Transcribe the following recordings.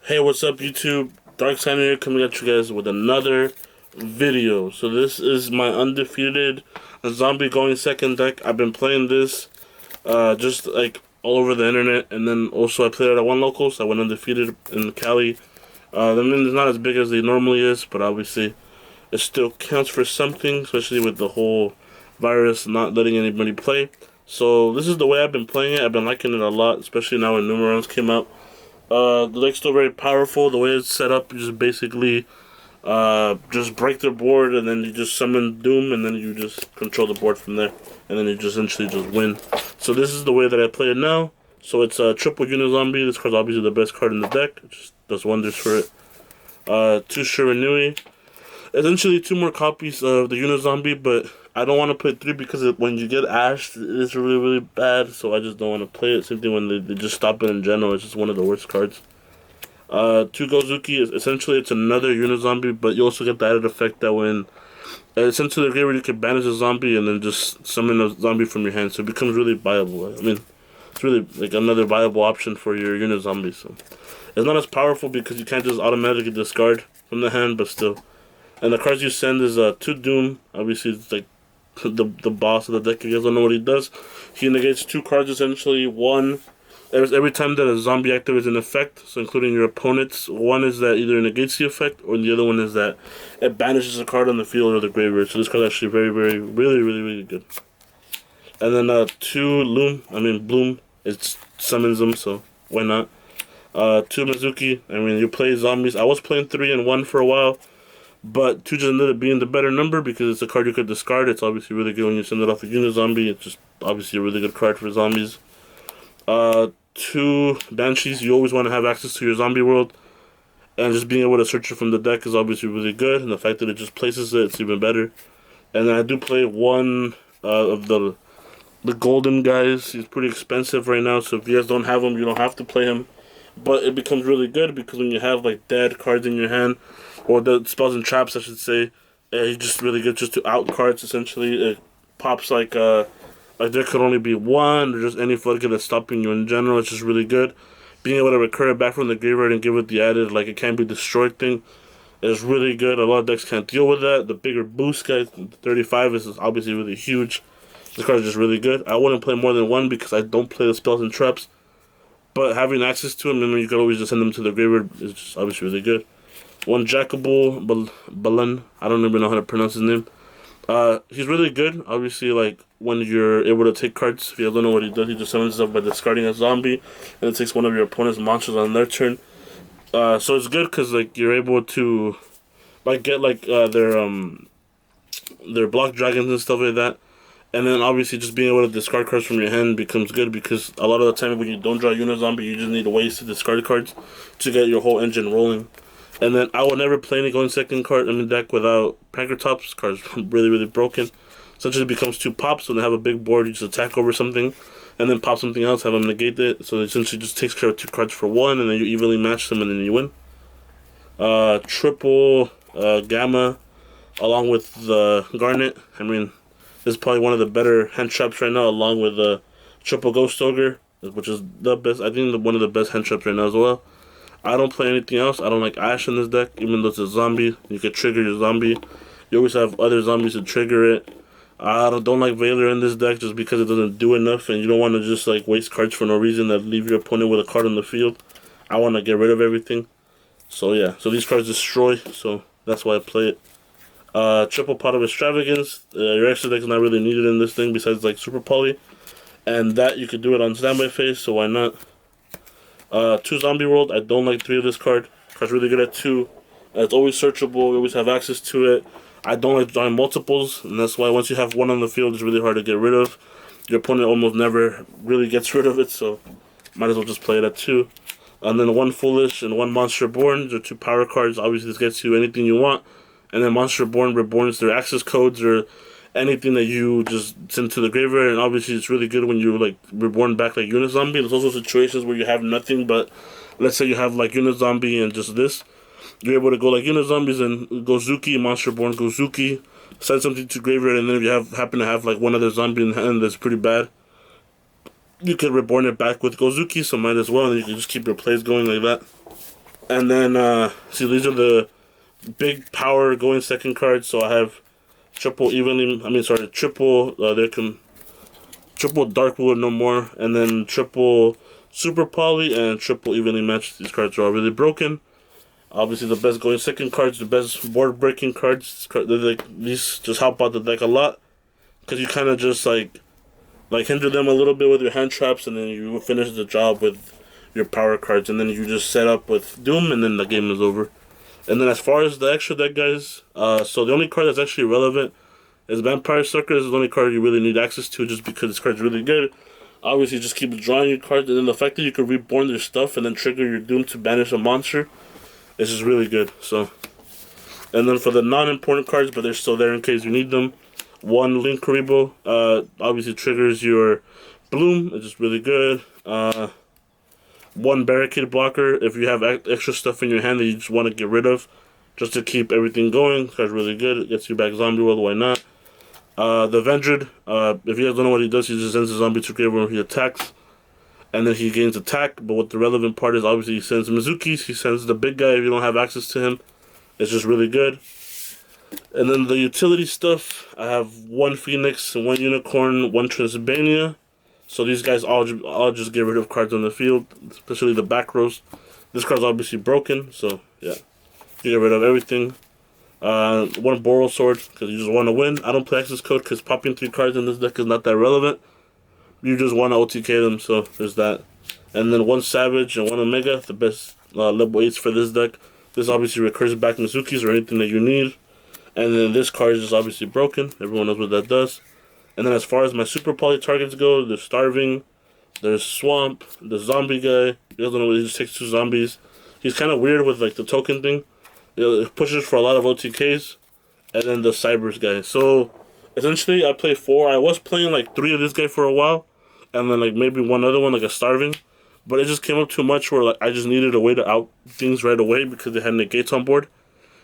Hey, what's up YouTube? Dark Signer here, coming at you guys with another video. So this is my undefeated zombie going second deck. I've been playing this just like all over the internet, and then also I played it at one local, so I went undefeated in Cali. The min is not as big as it normally is, but obviously it still counts for something, especially with the whole virus not letting anybody play. So this is the way I've been playing it. I've been liking it a lot, especially now when Numerons came out. The deck's still very powerful. The way it's set up, you just basically just break their board, and then you just summon Doom, and then you just control the board from there, and then you just essentially just win. So this is the way that I play it now. So it's a triple Unizombie. This card's obviously the best card in the deck. It just does wonders for it. 2 Shiranui. Essentially 2 more copies of the Unizombie, but I don't want to play 3 because when you get ashed, it's really, really bad, so I just don't want to play it. Same thing when they just stop it in general. It's just one of the worst cards. 2 Gozuki, essentially it's another Unizombie, but you also get the added effect that when it's into the graveyard, you can banish a zombie and then just summon a zombie from your hand, so it becomes really viable. I mean, it's really like another viable option for your Unizombie, so it's not as powerful because you can't just automatically discard from the hand, but still. And the cards you send is 2 Doom. Obviously, it's like the boss of the deck. You guys don't know what he does. He negates 2 cards essentially. One, every time that a zombie activates an effect, so including your opponent's, one is that either it negates the effect, or the other one is that it banishes a card on the field or the graveyard. So this card is actually very, very, really, really, really good. And then 2 Bloom. It summons them, so why not? 2 Mizuki. I mean, you play zombies. I was playing 3 and 1 for a while, but 2 just ended up being the better number because it's a card you could discard. It's obviously really good when you send it off a Unizombie. It's just obviously a really good card for zombies. 2 Banshees. You always want to have access to your zombie world, and just being able to search it from the deck is obviously really good. And the fact that it just places it, it's even better. And then I do play one of the golden guys. He's pretty expensive right now, so if you guys don't have him, you don't have to play him. But it becomes really good because when you have like dead cards in your hand, or the spells and traps, I should say, he's just really good just to out cards. Essentially, it pops like there could only be one, or just any floodgate that's stopping you in general. It's just really good. Being able to recur it back from the graveyard and give it the added like it can't be destroyed thing is really good. A lot of decks can't deal with that. The bigger boost guy, 35, is obviously really huge. This card is just really good. I wouldn't play more than one because I don't play the spells and traps. But having access to him, you can always just send them to the graveyard, is just obviously really good. 1 Jackable Balan. I don't even know how to pronounce his name. He's really good. Obviously, like when you're able to take cards, if you don't know what he does, he just summons himself by discarding a zombie, and it takes one of your opponent's monsters on their turn. So it's good because like you're able to like get like their block dragons and stuff like that. And then obviously just being able to discard cards from your hand becomes good because a lot of the time when you don't draw Unizombie, you just need ways to discard cards to get your whole engine rolling. And then I would never play any going second deck without Pankratops. This card's really, really broken. Essentially it becomes 2 pops. When they have a big board, you just attack over something and then pop something else, have them negate it. So it essentially just takes care of 2 cards for 1, and then you evenly match them and then you win. Triple Gamma along with the Garnet. I mean, this is probably one of the better hand traps right now, along with the Triple Ghost Ogre, which is the best. I think one of the best hand traps right now as well. I don't play anything else. I don't like Ash in this deck, even though it's a zombie. You can trigger your zombie. You always have other zombies to trigger it. I don't like Veiler in this deck just because it doesn't do enough, and you don't want to just like waste cards for no reason that leave your opponent with a card on the field. I want to get rid of everything. So yeah, so these cards destroy, so that's why I play it. Triple Pot of Extravagance. Your extra deck is not really needed in this thing besides like Super Poly. And that you could do it on standby phase, so why not? 2 Zombie World. I don't like 3 of this card. Card's really good at 2. It's always searchable. You always have access to it. I don't like drawing multiples, and that's why once you have one on the field, it's really hard to get rid of. Your opponent almost never really gets rid of it, so might as well just play it at 2. And then 1 Foolish and 1 Monster Born. These are 2 power cards. Obviously, this gets you anything you want. And then Monster Born reborns their access codes or anything that you just send to the graveyard. And obviously it's really good when you like reborn back like Unizombie. There's also situations where you have nothing but, let's say you have like Unizombie and just this. You're able to go like Unizombies and Gozuki, Monster Born Gozuki, send something to graveyard, and then if you happen to have like one other zombie in hand that's pretty bad, you could reborn it back with Gozuki, so might as well, and you can just keep your plays going like that. And then, see, these are the big power going second cards. So I have triple evenly, I mean, sorry, triple, triple dark blue no more. And then triple super poly and triple evenly matched. These cards are all really broken. Obviously, the best going second cards, the best board breaking cards. These just help out the deck a lot. Because you kind of just like hinder them a little bit with your hand traps, and then you finish the job with your power cards, and then you just set up with Doom, and then the game is over. And then as far as the extra deck guys, so the only card that's actually relevant is Vampire Sucker. This is the only card you really need access to, just because this card's really good. Obviously, just keep drawing your cards, and then the fact that you can reborn your stuff and then trigger your Doom to banish a monster is just really good. So, and then for the non-important cards, but they're still there in case you need them. One Link Karibo, obviously triggers your Bloom. It's just really good. One Barricade Blocker, if you have extra stuff in your hand that you just want to get rid of, just to keep everything going. This card's really good. It gets you back Zombie World, why not? The Vendred, if you guys don't know what he does, he just sends a zombie to graveyard when he attacks. And then he gains attack, but what the relevant part is, obviously he sends Mizukis, he sends the big guy if you don't have access to him. It's just really good. And then the utility stuff, I have one Phoenix, one Unicorn, one Transylvania. So these guys all just get rid of cards on the field, especially the back rows. This card's obviously broken, so yeah. You get rid of everything. One Boral Sword, because you just want to win. I don't play access code because popping 3 cards in this deck is not that relevant. You just want to OTK them, so there's that. And then one Savage and one Omega, the best level 8s for this deck. This obviously recurs back Mizukis or anything that you need. And then this card is just obviously broken. Everyone knows what that does. And then as far as my super poly targets go, there's Starving, there's Swamp, the Zombie guy. You guys don't know what he just takes 2 zombies. He's kind of weird with like the token thing. It pushes for a lot of OTKs. And then the Cybers guy. So essentially I play 4. I was playing like 3 of this guy for a while. And then like maybe one other one, like a Starving. But it just came up too much where like I just needed a way to out things right away because they had negates on board.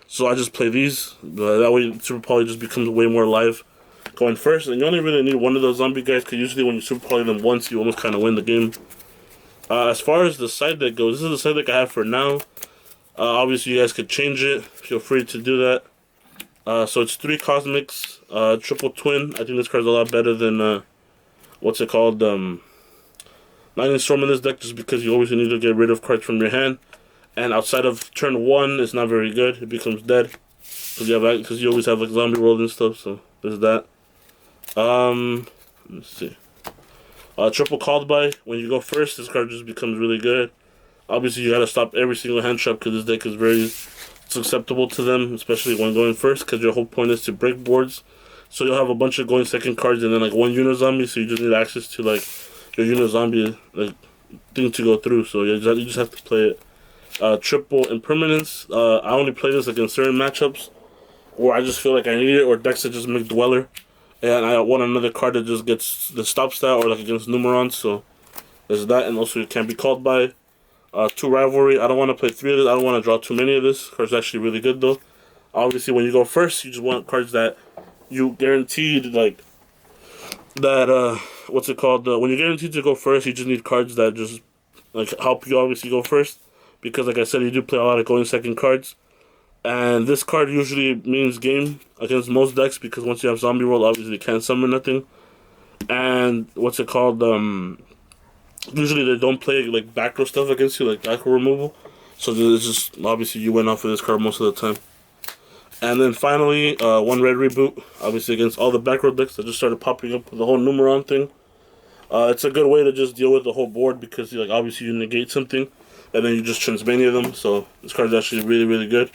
So I just play these. That way Super Poly just becomes way more live going first. And you only really need one of those zombie guys because usually when you Super Poly them once, you almost kind of win the game. As far as the side deck goes, this is the side deck I have for now. Obviously you guys could change it. Feel free to do that. So it's 3 Cosmics, Triple Twin. I think this card's a lot better than, what's it called? Lightning Storm in this deck just because you always need to get rid of cards from your hand. And outside of turn 1, it's not very good. It becomes dead. Because you always have like Zombie World and stuff, so there's that. Let's see. Triple Called By. When you go first, this card just becomes really good. Obviously, you gotta stop every single hand trap because this deck is very susceptible to them, especially when going first, because your whole point is to break boards. So you'll have a bunch of going second cards and then like one Unizombie, so you just need access to like your Unizombie like thing to go through. So you just have to play it. Triple Impermanence. I only play this against certain matchups where I just feel like I need it, or decks that just make Dweller, and I want another card that just gets the stops that, or like against Numerons. So there's that, and also it can't be called by. 2 Rivalry. I don't want to play 3 of this. I don't want to draw too many of this. Card's actually really good though. Obviously, when you go first, you just want cards that you guaranteed like that. What's it called? When you're guaranteed to go first, you just need cards that just like help you obviously go first. Because like I said, you do play a lot of going second cards. And this card usually means game against most decks because once you have Zombie World, obviously you can't summon nothing. And what's it called? Usually they don't play like back row stuff against you, like back row removal. So it's just obviously you win off of this card most of the time. And then finally, one red reboot, obviously against all the back row decks that just started popping up with the whole Numeron thing. It's a good way to just deal with the whole board because like obviously you negate something and then you just Transmania them. So this card is actually really, really good.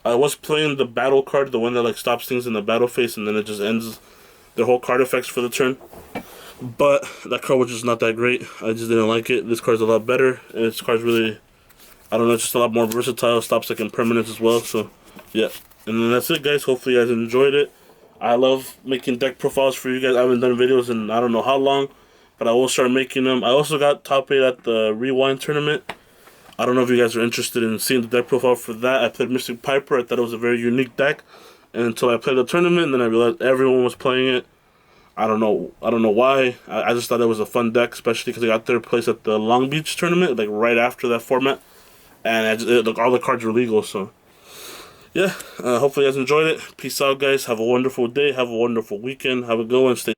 I was playing the battle card, the one that like stops things in the battle phase and then it just ends their whole card effects for the turn. But that card was just not that great. I just didn't like it. This card's a lot better, and this card's really, I don't know, just a lot more versatile. Stops like impermanence as well. So yeah, and then that's it, guys. Hopefully you guys enjoyed it. I love making deck profiles for you guys. I haven't done videos in I don't know how long, but I will start making them. I also got top 8 at the Rewind tournament. I don't know if you guys are interested in seeing the deck profile for that. I played Mystic Piper. I thought it was a very unique deck. And until I played the tournament, and then I realized everyone was playing it. I don't know why. I just thought it was a fun deck, especially because I got third place at the Long Beach tournament, like right after that format. and look, all the cards are legal. So yeah, hopefully you guys enjoyed it. Peace out, guys. Have a wonderful day. Have a wonderful weekend. Have a good one. Stay